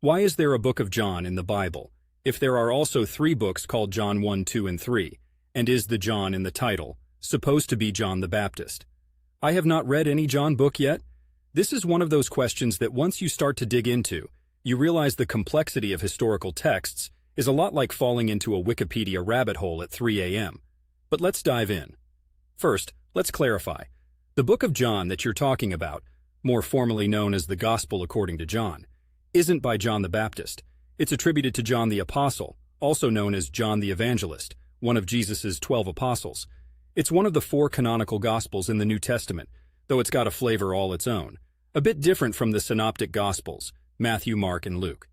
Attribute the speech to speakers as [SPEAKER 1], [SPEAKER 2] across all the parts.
[SPEAKER 1] Why is there a book of John in the Bible, if there are also three books called John 1, 2, and 3, and is the John in the title supposed to be John the Baptist? I have not read any John book yet. This is one of those questions that once you start to dig into, you realize the complexity of historical texts is a lot like falling into a Wikipedia rabbit hole at 3 a.m. But let's dive in. First, let's clarify. The book of John that you're talking about, more formally known as the Gospel according to John, isn't by John the Baptist. It's attributed to John the Apostle, also known as John the Evangelist, one of Jesus' 12 apostles. It's one of the 4 canonical Gospels in the New Testament, though it's got a flavor all its own, a bit different from the Synoptic Gospels, Matthew, Mark, and Luke.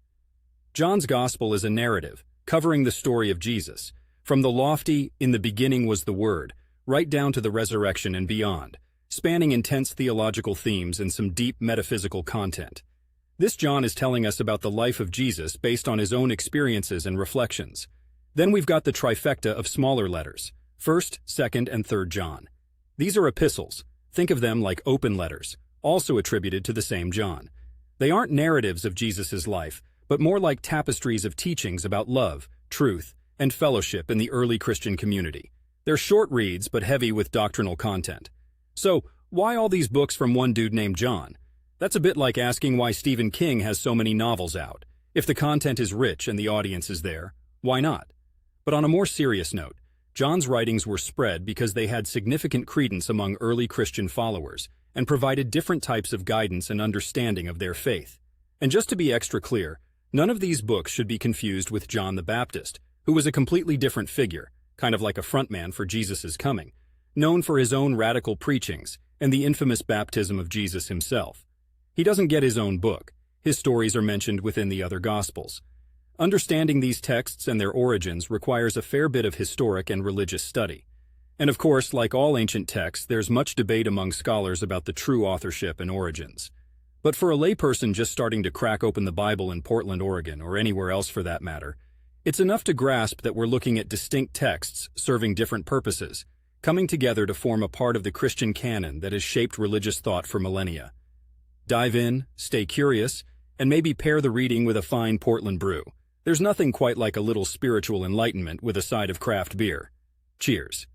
[SPEAKER 1] John's Gospel is a narrative, covering the story of Jesus, from the lofty, "In the beginning was the Word," right down to the resurrection and beyond, spanning intense theological themes and some deep metaphysical content. This John is telling us about the life of Jesus based on his own experiences and reflections. Then we've got the trifecta of smaller letters, 1st, 2nd, and 3rd John. These are epistles. Think of them like open letters, also attributed to the same John. They aren't narratives of Jesus' life, but more like tapestries of teachings about love, truth, and fellowship in the early Christian community. They're short reads, but heavy with doctrinal content. So, why all these books from one dude named John? That's a bit like asking why Stephen King has so many novels out. If the content is rich and the audience is there, why not? But on a more serious note, John's writings were spread because they had significant credence among early Christian followers and provided different types of guidance and understanding of their faith. And just to be extra clear, none of these books should be confused with John the Baptist, who was a completely different figure, kind of like a frontman for Jesus' coming, known for his own radical preachings and the infamous baptism of Jesus himself. He doesn't get his own book. His stories are mentioned within the other Gospels. Understanding these texts and their origins requires a fair bit of historic and religious study. And of course, like all ancient texts, there's much debate among scholars about the true authorship and origins. But for a layperson just starting to crack open the Bible in Portland, Oregon, or anywhere else for that matter, it's enough to grasp that we're looking at distinct texts serving different purposes, coming together to form a part of the Christian canon that has shaped religious thought for millennia. Dive in, stay curious, and maybe pair the reading with a fine Portland brew. There's nothing quite like a little spiritual enlightenment with a side of craft beer. Cheers.